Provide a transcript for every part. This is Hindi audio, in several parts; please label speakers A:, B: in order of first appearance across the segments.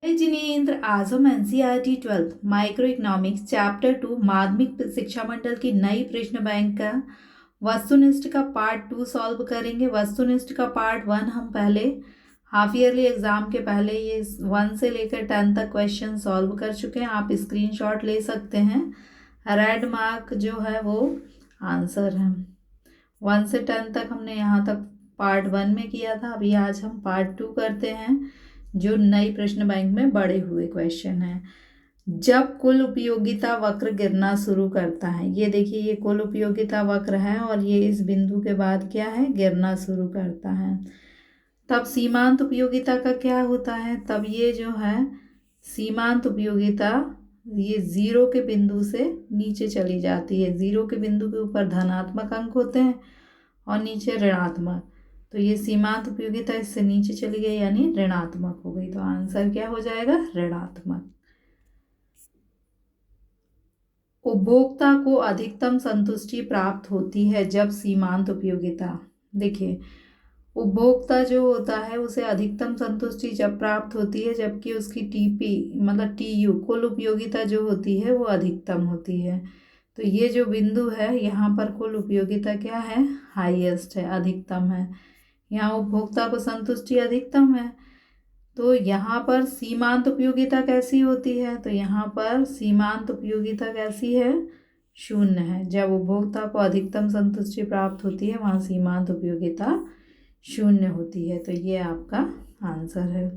A: जिनेंद्र, आज हम NCERT 12th micro economics chapter 2 माध्यमिक शिक्षा मंडल की नई प्रश्न बैंक का वस्तुनिष्ठ का पार्ट 2 सॉल्व करेंगे। वस्तुनिष्ठ का पार्ट 1 हम पहले हाफ ईयरली एग्जाम के पहले ये 1 से लेकर 10 तक क्वेश्चन सॉल्व कर चुके हैं। आप स्क्रीनशॉट ले सकते हैं। रेड मार्क जो है वो आंसर है। 1 से 10 तक हमने यहाँ तक पार्ट 1 में किया था। अभी आज हम पार्ट 2 करते हैं जो नई प्रश्न बैंक में बढ़े हुए क्वेश्चन है। जब कुल उपयोगिता वक्र गिरना शुरू करता है, ये देखिए ये कुल उपयोगिता वक्र है और ये इस बिंदु के बाद क्या है, गिरना शुरू करता है, तब सीमांत उपयोगिता का क्या होता है। तब ये जो है सीमांत उपयोगिता ये जीरो के बिंदु से नीचे चली जाती है। जीरो के बिंदु के ऊपर धनात्मक अंक होते हैं और नीचे ऋणात्मक, तो ये सीमांत उपयोगिता इससे नीचे चली गई यानी ऋणात्मक हो गई। तो आंसर क्या हो जाएगा, ऋणात्मक। उपभोक्ता को अधिकतम संतुष्टि प्राप्त होती है जब सीमांत उपयोगिता, देखिए उपभोक्ता जो होता है उसे अधिकतम संतुष्टि जब प्राप्त होती है जबकि उसकी टीपी मतलब टीयू कुल उपयोगिता जो होती है वो अधिकतम होती है। तो ये जो बिंदु है यहाँ पर कुल उपयोगिता क्या है, हाईएस्ट है, अधिकतम है। यहाँ उपभोक्ता को संतुष्टि अधिकतम है। तो यहाँ पर सीमांत उपयोगिता कैसी होती है, तो यहाँ पर सीमांत उपयोगिता कैसी है, शून्य है। जब उपभोक्ता को अधिकतम संतुष्टि प्राप्त होती है वहाँ सीमांत उपयोगिता शून्य होती है। तो ये आपका आंसर है।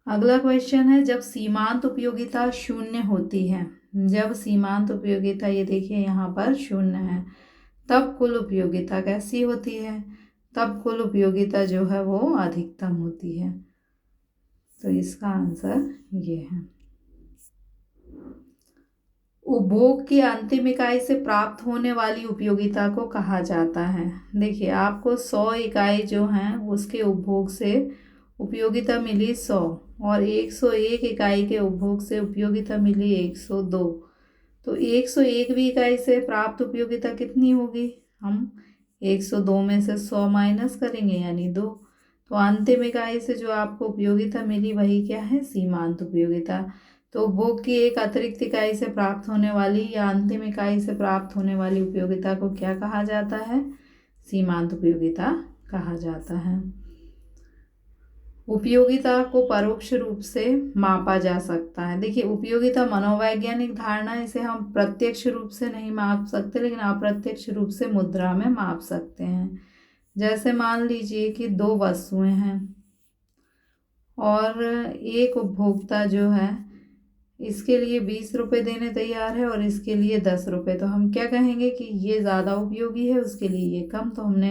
A: अगला क्वेश्चन है, जब सीमांत उपयोगिता शून्य होती है, जब सीमांत उपयोगिता ये देखिए यहाँ पर शून्य है, तब कुल उपयोगिता कैसी होती है, तब कुल उपयोगिता जो है वो अधिकतम होती है। तो इसका आंसर ये है। उपभोग की अंतिम इकाई से प्राप्त होने वाली उपयोगिता को कहा जाता है। देखिए आपको 100 इकाई जो हैं उसके उपभोग से उपयोगिता मिली 100 और 101 इकाई के उपभोग से उपयोगिता मिली 102। तो 101वीं इकाई से प्राप्त उपयोगिता कितनी होगी, हम 102 में से 100 माइनस करेंगे यानी 2। तो अंतिम इकाई से जो आपको उपयोगिता मिली वही क्या है, सीमांत उपयोगिता। तो उपभोग की एक अतिरिक्त इकाई से प्राप्त होने वाली या अंतिम इकाई से प्राप्त होने वाली उपयोगिता को क्या कहा जाता है, सीमांत उपयोगिता कहा जाता है। उपयोगिता को परोक्ष रूप से मापा जा सकता है। देखिए उपयोगिता मनोवैज्ञानिक धारणा, इसे हम प्रत्यक्ष रूप से नहीं माप सकते लेकिन अप्रत्यक्ष रूप से मुद्रा में माप सकते हैं। जैसे मान लीजिए कि 2 वस्तुएं हैं और एक उपभोक्ता जो है इसके लिए 20 रुपये देने तैयार है और इसके लिए 10 रुपये। तो हम क्या कहेंगे कि ये ज़्यादा उपयोगी है, उसके लिए ये कम। तो हमने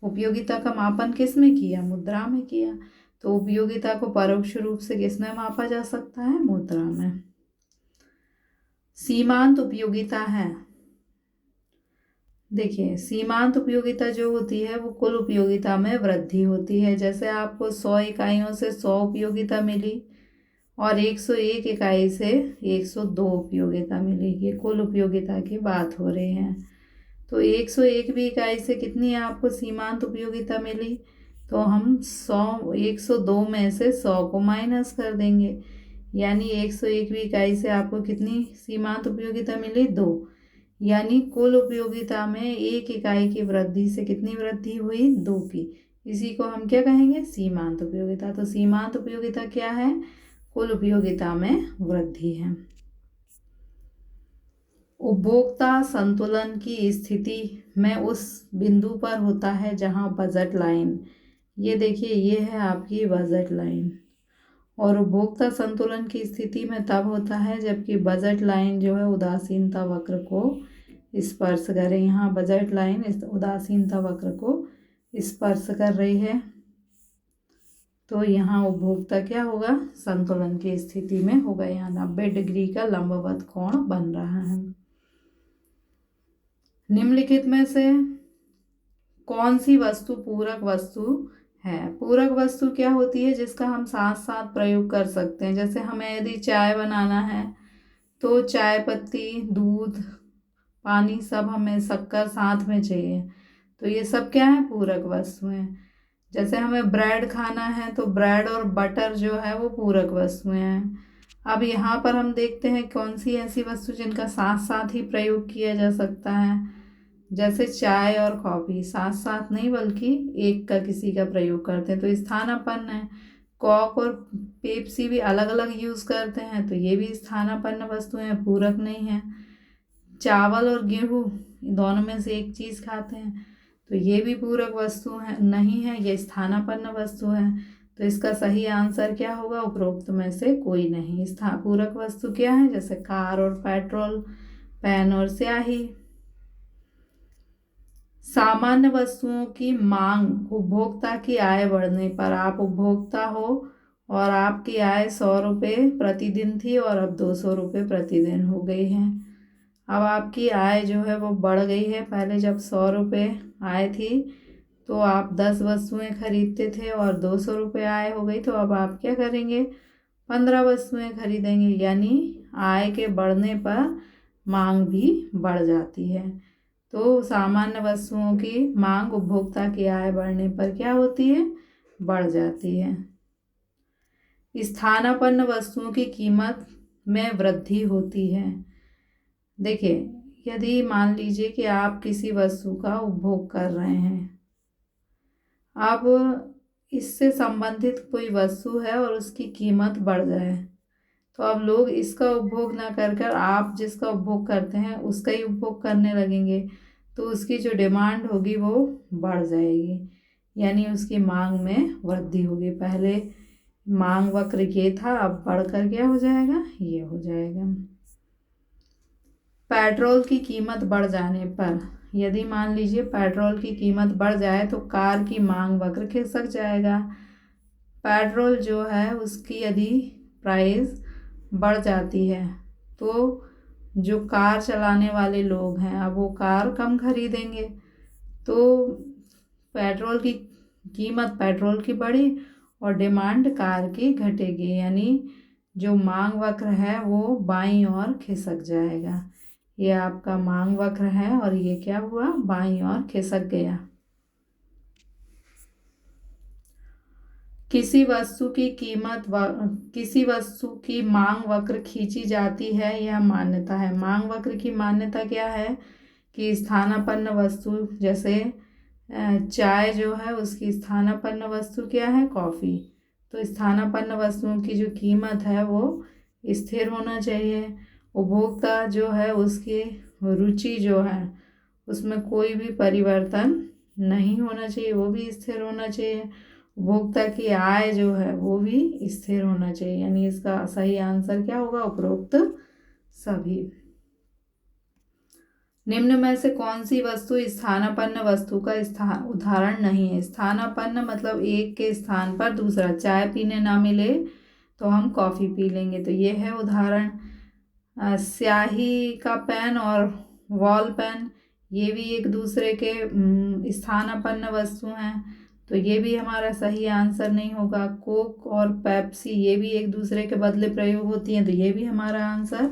A: उपयोगिता का मापन किस में किया, मुद्रा में किया। तो उपयोगिता को परोक्ष रूप से किस में मापा जा सकता है, मुद्रा में। सीमांत उपयोगिता है, देखिए सीमांत उपयोगिता जो होती है वो कुल उपयोगिता में वृद्धि होती है। जैसे आपको 100 इकाइयों से 100 उपयोगिता मिली और 101 इकाई से 102 उपयोगिता मिली, ये कुल उपयोगिता की बात हो रही है। तो 101वीं इकाई से कितनी आपको सीमांत उपयोगिता मिली, तो हम 102 में से 100 को माइनस कर देंगे यानी 101वीं इकाई से आपको कितनी सीमांत उपयोगिता मिली, 2। यानी कुल उपयोगिता में 1 इकाई की वृद्धि से कितनी वृद्धि हुई, 2 की। इसी को हम क्या कहेंगे, सीमांत उपयोगिता। तो सीमांत उपयोगिता क्या है, कुल उपयोगिता में वृद्धि है। उपभोक्ता संतुलन की स्थिति में उस बिंदु पर होता है जहां बजट लाइन, ये देखिए ये है आपकी बजट लाइन, और उपभोक्ता संतुलन की स्थिति में तब होता है जबकि बजट लाइन जो है उदासीनता वक्र को स्पर्श करे। यहाँ बजट लाइन इस उदासीनता वक्र को स्पर्श कर रही है, तो यहाँ उपभोक्ता क्या होगा, संतुलन की स्थिति में होगा। यहाँ 90 डिग्री का लंबवत कोण बन रहा है। निम्नलिखित में से कौन सी वस्तु पूरक वस्तु है। पूरक वस्तु क्या होती है, जिसका हम साथ साथ प्रयोग कर सकते हैं। जैसे हमें यदि चाय बनाना है तो चाय पत्ती, दूध, पानी सब हमें शक्कर साथ में चाहिए, तो ये सब क्या है, पूरक वस्तुएं। जैसे हमें ब्रेड खाना है तो ब्रेड और बटर जो है वो पूरक वस्तुएं हैं। अब यहाँ पर हम देखते हैं कौन सी ऐसी वस्तु जिनका साथ साथ ही प्रयोग किया जा सकता है। जैसे चाय और कॉफ़ी साथ साथ नहीं बल्कि एक का किसी का प्रयोग करते हैं तो स्थानापन्न है। कॉक और पेप्सी भी अलग अलग यूज़ करते हैं तो ये भी स्थानापन्न वस्तुएं हैं, पूरक नहीं है। चावल और गेहूँ दोनों में से एक चीज़ खाते हैं तो ये भी पूरक वस्तु है नहीं है, ये स्थानापन्न वस्तु है। तो इसका सही आंसर क्या होगा? उपरोक्त में से कोई नहीं। पूरक वस्तु क्या है? जैसे कार और पेट्रोल, पेन और स्याही। सामान्य वस्तुओं की मांग उपभोक्ता की आय बढ़ने पर, आप उपभोक्ता हो और आपकी आय 100 रुपये प्रतिदिन थी और अब 200 रुपये प्रतिदिन हो गई है। अब आपकी आय जो है वो बढ़ गई है। पहले जब 100 रुपये आय थी तो आप 10 वस्तुएं खरीदते थे और 200 रुपये आय हो गई तो अब आप क्या करेंगे? 15 वस्तुएं खरीदेंगे। यानी आय के बढ़ने पर मांग भी बढ़ जाती है। तो सामान्य वस्तुओं की मांग उपभोक्ता की आय बढ़ने पर क्या होती है? बढ़ जाती है। स्थानापन्न वस्तुओं की कीमत में वृद्धि होती है। देखिए, यदि मान लीजिए कि आप किसी वस्तु का उपभोग कर रहे हैं, अब इससे संबंधित कोई वस्तु है और उसकी कीमत बढ़ जाए तो अब लोग इसका उपभोग ना कर आप जिसका उपभोग करते हैं उसका ही उपभोग करने लगेंगे तो उसकी जो डिमांड होगी वो बढ़ जाएगी, यानी उसकी मांग में वृद्धि होगी। पहले मांग वक्र ये था, अब बढ़कर क्या हो जाएगा? ये हो जाएगा। पेट्रोल की कीमत बढ़ जाने पर, यदि मान लीजिए पेट्रोल की कीमत बढ़ जाए तो कार की मांग वक्र खिसक जाएगा। पेट्रोल जो है उसकी यदि प्राइस बढ़ जाती है तो जो कार चलाने वाले लोग हैं अब वो कार कम खरीदेंगे तो पेट्रोल की कीमत पेट्रोल की बढ़ी और डिमांड कार की घटेगी, यानी जो मांग वक्र है वो बाईं ओर खिसक जाएगा। ये आपका मांग वक्र है और ये क्या हुआ? बाईं ओर खिसक गया। किसी वस्तु की मांग वक्र खींची जाती है, यह मान्यता है। मांग वक्र की मान्यता क्या है? कि स्थानापन्न वस्तु, जैसे चाय जो है उसकी स्थानापन्न वस्तु क्या है? कॉफ़ी। तो स्थानापन्न वस्तुओं की जो कीमत है वो स्थिर होना चाहिए। उपभोक्ता जो है उसकी रुचि जो है उसमें कोई भी परिवर्तन नहीं होना चाहिए, वो भी स्थिर होना चाहिए। उपभोक्ता की आय जो है वो भी स्थिर होना चाहिए, यानी इसका सही आंसर क्या होगा? उपरोक्त सभी। निम्न में से कौन सी वस्तु स्थानापन्न वस्तु का उदाहरण नहीं है? स्थानापन्न मतलब एक के स्थान पर दूसरा, चाय पीने ना मिले तो हम कॉफ़ी पी लेंगे, तो ये है उदाहरण। स्याही का पेन और वॉल पेन ये भी एक दूसरे के स्थानापन्न वस्तु हैं तो ये भी हमारा सही आंसर नहीं होगा। कोक और पेप्सी ये भी एक दूसरे के बदले प्रयोग होती हैं तो ये भी हमारा आंसर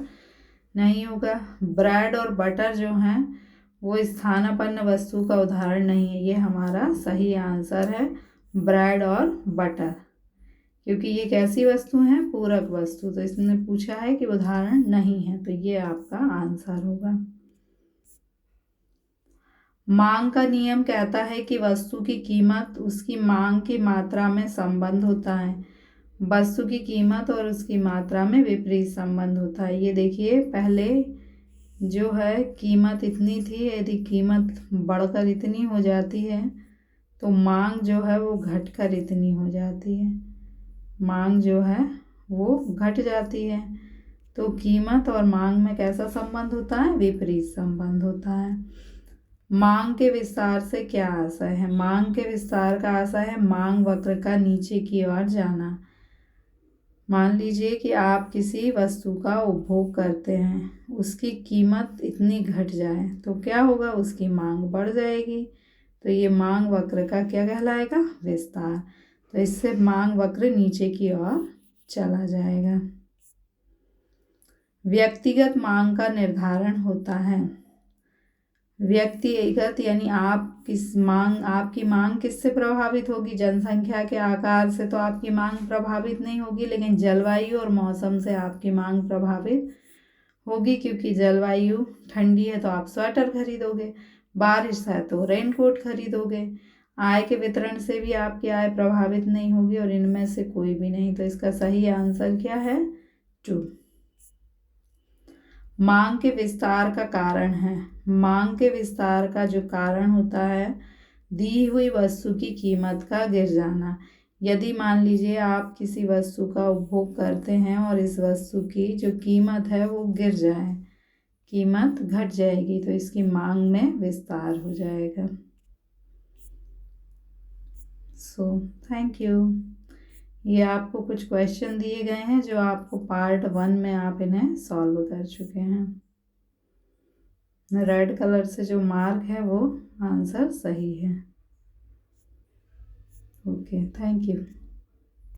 A: नहीं होगा। ब्रेड और बटर जो हैं वो स्थानापन्न वस्तु का उदाहरण नहीं है, ये हमारा सही आंसर है ब्रेड और बटर, क्योंकि ये कैसी वस्तु हैं? पूरक वस्तु। तो इसने पूछा है कि उदाहरण नहीं है तो ये आपका आंसर होगा। मांग का नियम कहता है कि वस्तु की कीमत उसकी मांग की मात्रा में संबंध होता है। वस्तु की कीमत और उसकी मात्रा में विपरीत संबंध होता है। ये देखिए, पहले जो है कीमत इतनी थी, यदि कीमत बढ़कर इतनी हो जाती है तो मांग जो है वो घटकर इतनी हो जाती है, मांग जो है वो घट जाती है। तो कीमत और मांग में कैसा संबंध होता है? विपरीत संबंध होता है। मांग के विस्तार से क्या आशय है? मांग के विस्तार का आशय है मांग वक्र का नीचे की ओर जाना। मान लीजिए कि आप किसी वस्तु का उपभोग करते हैं, उसकी कीमत इतनी घट जाए तो क्या होगा? उसकी मांग बढ़ जाएगी, तो ये मांग वक्र का क्या कहलाएगा? विस्तार। तो इससे मांग वक्र नीचे की ओर चला जाएगा। व्यक्तिगत मांग का निर्धारण होता है। व्यक्तिगत यानी आपकी मांग किससे प्रभावित होगी? जनसंख्या के आकार से तो आपकी मांग प्रभावित नहीं होगी, लेकिन जलवायु और मौसम से आपकी मांग प्रभावित होगी, क्योंकि जलवायु ठंडी है तो आप स्वेटर खरीदोगे, बारिश है तो रेनकोट खरीदोगे। आय के वितरण से भी आपकी आय प्रभावित नहीं होगी, और इनमें से कोई भी नहीं। तो इसका सही आंसर क्या है? 2। मांग के विस्तार का कारण है। मांग के विस्तार का जो कारण होता है, दी हुई वस्तु की कीमत का गिर जाना। यदि मान लीजिए आप किसी वस्तु का उपभोग करते हैं और इस वस्तु की जो कीमत है वो गिर जाए, कीमत घट जाएगी, तो इसकी मांग में विस्तार हो जाएगा। Thank you. ये आपको कुछ क्वेश्चन दिए गए हैं जो आपको पार्ट 1 में आप इन्हें सॉल्व कर चुके हैं। रेड कलर से जो मार्क है वो आंसर सही है। Okay, thank you.